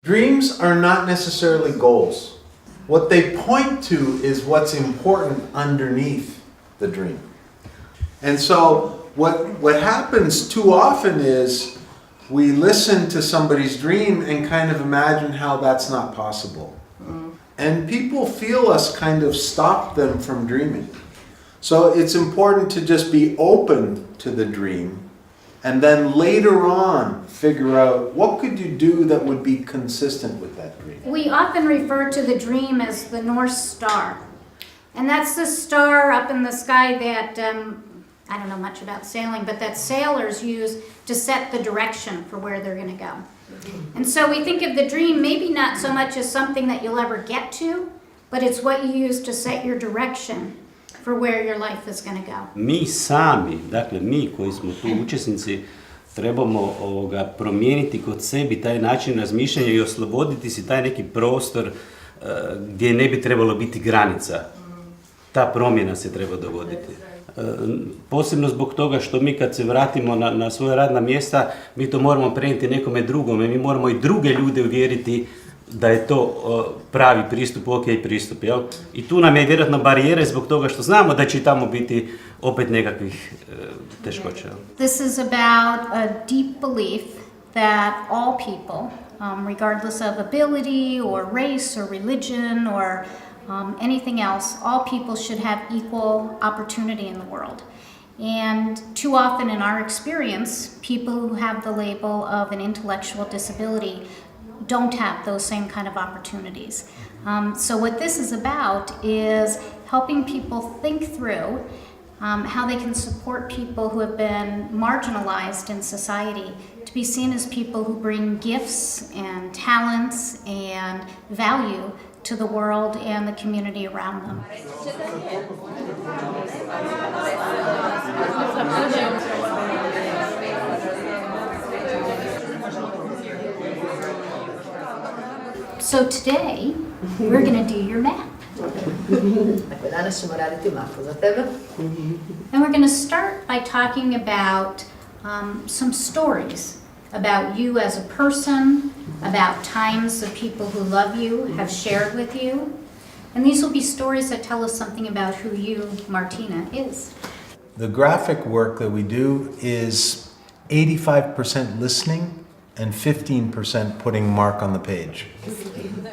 Dreams are not necessarily goals. What they point to is what's important underneath the dream. And so what happens too often is we listen to somebody's dream and kind of imagine how that's not possible. And people feel us kind of stop them from dreaming. So it's important to just be open to the dream and then later on figure out what could you do that would be consistent with that dream. We often refer to the dream as the North Star. And that's the star up in the sky that, I don't know much about sailing, but that sailors use to set the direction for where they're going to go. And so we think of the dream maybe not so much as something that you'll ever get to, but it's what you use to set your direction for where your life is going to go. Mi sami, dakle mi koji smo tu učesnici, trebamo promijeniti kod sebi taj način razmišljanja i osloboditi si taj neki prostor gdje ne bi trebalo biti granica. Ta promjena se treba dogoditi. Posebno zbog toga što mi kad se vratimo na svoje radna mjesta, mi to moramo prenijeti nekome drugome, mi moramo i druge ljude uvjeriti da je to pravi pristup, ok pristup, jel? I tu nam je vjerojatno barijere zbog toga što znamo da će tamo biti opet nekakvih teškoća. This is about a deep belief that all people, regardless of ability or race or religion or anything else, all people should have equal opportunity in the world. And too often in our experience, people who have the label of an intellectual disability don't have those same kind of opportunities. So what this is about is helping people think through how they can support people who have been marginalized in society to be seen as people who bring gifts and talents and value to the world and the community around them. So today, we're going to do your map. Danas ćemo raditi mapu za tebe. And we're going to start by talking about some stories about you as a person, about times of people who love you have shared with you. And these will be stories that tell us something about who you, Martina, is. The graphic work that we do is 85% listening and 15% putting mark on the page.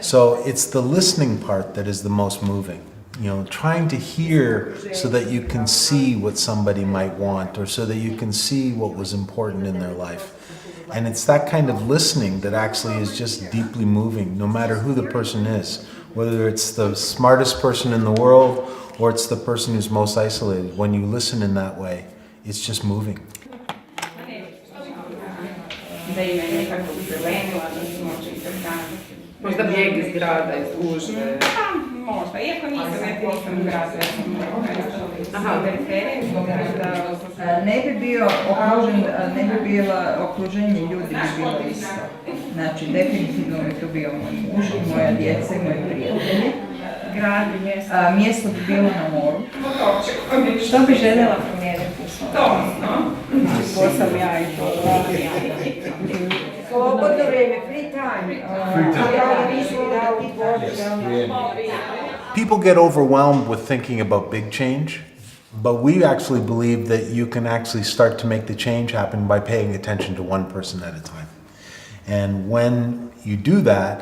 So it's the listening part that is the most moving. You know, trying to hear so that you can see what somebody might want or so that you can see what was important in their life. And it's that kind of listening that actually is just deeply moving, no matter who the person is. Whether it's the smartest person in the world or it's the person who's most isolated. When you listen in that way, it's just moving. Možda bijeg iz grada, iz gužve. Možda, iako nisam u gradu, ja sam u periferiji, ne bi bio okružen, ne bi bilo okruženje ljudi bi bilo isto. Znači, definitivno bi to bio moj muž, moja djeca i moji prijatelji. grad i mjesto. Mjesto bi bilo na moru. Što bi željela promijeniti u svom? To sam ja i to. Slobodno vrijeme, free time. People get overwhelmed with thinking about big change, but we actually believe that you can actually start to make the change happen by paying attention to one person at a time. And when you do that,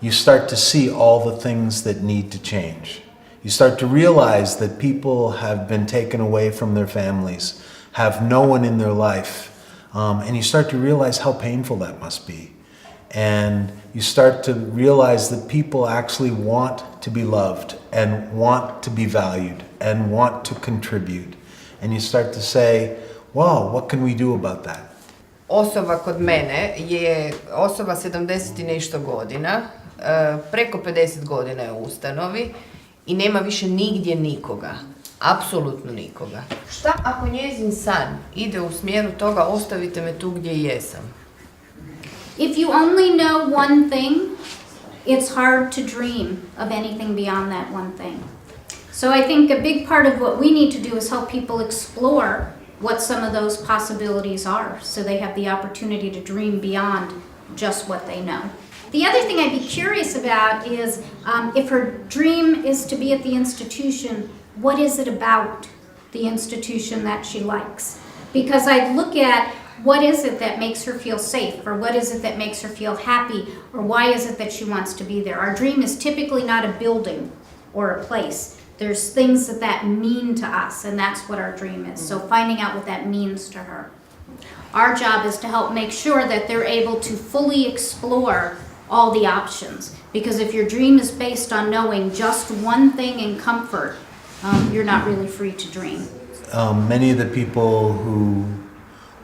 you start to see all the things that need to change. You start to realize that people have been taken away from their families, have no one in their life, and you start to realize how painful that must be. And you start to realize that people actually want to be loved and want to be valued and want to contribute. And you start to say, wow, what can we do about that? Osoba kod mene je osoba 70 i nešto godina, preko 50 godina je u ustanovi i nema više nigdje nikoga, apsolutno nikoga. Šta ako njezin san ide u smjeru toga ostavite me tu gdje jesam? If you only know one thing, it's hard to dream of anything beyond that one thing. So I think a big part of what we need to do is help people explore what some of those possibilities are, so they have the opportunity to dream beyond just what they know. The other thing I'd be curious about is if her dream is to be at the institution, what is it about the institution that she likes? Because I'd look at what is it that makes her feel safe, or what is it that makes her feel happy, or why is it that she wants to be there? Our dream is typically not a building or a place. There's things that mean to us, and that's what our dream is. So finding out what that means to her. Our job is to help make sure that they're able to fully explore all the options. Because if your dream is based on knowing just one thing in comfort, you're not really free to dream. Many of the people who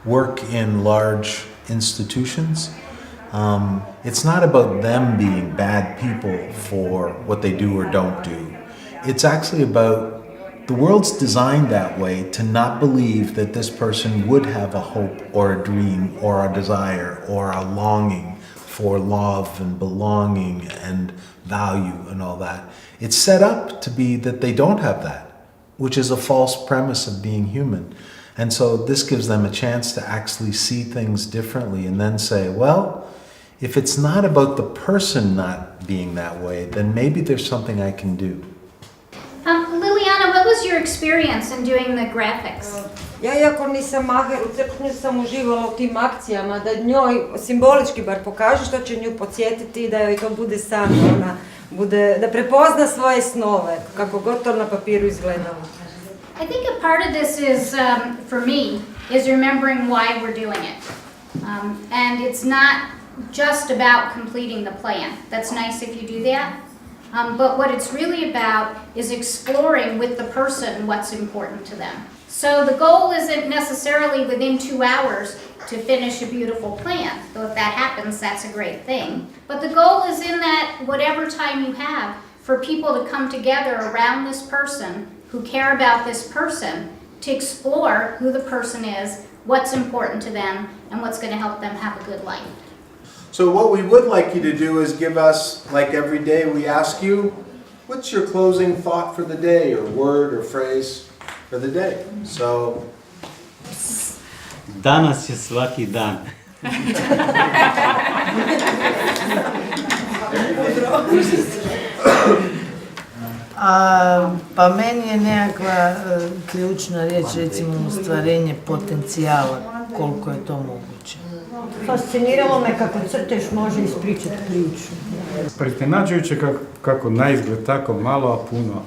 work in large institutions, it's not about them being bad people for what they do or don't do. It's actually about the world's designed that way to not believe that this person would have a hope or a dream or a desire or a longing for love and belonging and value and all that. It's set up to be that they don't have that, which is a false premise of being human. And so this gives them a chance to actually see things differently and then say, well, if it's not about the person not being that way, then maybe there's something I can do. Liliana, what was your experience in doing the graphics? Ja, iako nisam maher u crknju, sam uživala u tim akcijama, da njoj simbolički bar pokaže što će nju podsjetiti, da joj to bude san, da prepozna svoje snove, kako god to na papiru izgledalo. I think a part of this is, for me, is remembering why we're doing it. And it's not just about completing the plan. That's nice if you do that. But what it's really about is exploring with the person what's important to them. So the goal isn't necessarily within 2 hours to finish a beautiful plan. Though if that happens, that's a great thing. But the goal is in that whatever time you have for people to come together around this person who care about this person to explore who the person is, what's important to them, and what's going to help them have a good life. So what we would like you to do is give us, like every day we ask you, what's your closing thought for the day, or word or phrase for the day? So Danas je svaki dan. Pa meni je nekakva ključna riječ, recimo ostvarenje potencijala, koliko je to moguće. Fasciniralo me kako crtež može ispričati priču. Pretinađujuće kako naizgled tako malo, a puno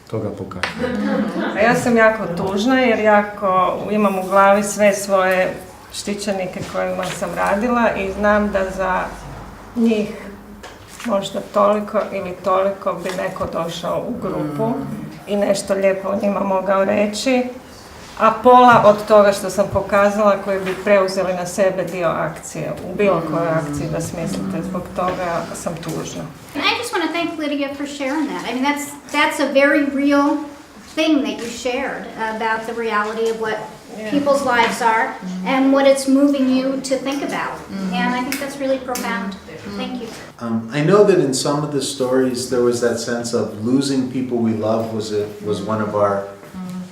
toga pokazuje. A ja sam jako tužna jer jako imam u glavi sve svoje štićenike kojima sam radila i znam da za njih možda toliko ili toliko bi neko došao u grupu i nešto lijepo o njima mogao reći, a pola od toga što sam pokazala koji bi preuzeli na sebe dio akcije, u bilo kojoj akciji da smislite, zbog toga sam tužna. And I just want to thank Lydia for sharing that. I mean, that's a very real thing that you shared about the reality of what people's lives are and what it's moving you to think about. And I think that's really profound. Thank you. I know that in some of the stories there was that sense of losing people we love was one of our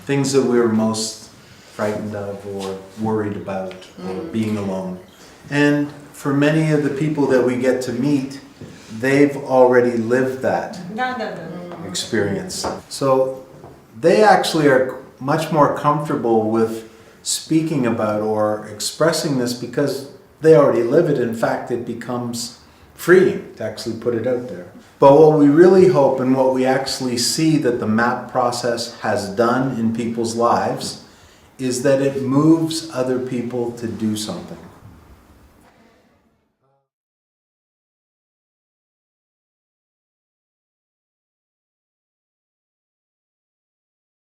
things that we were most frightened of or worried about, or being alone. And for many of the people that we get to meet, they've already lived that experience. So they actually are much more comfortable with speaking about or expressing this because they already live it. In fact, it becomes freeing to actually put it out there. But what we really hope and what we actually see that the MAP process has done in people's lives is that it moves other people to do something.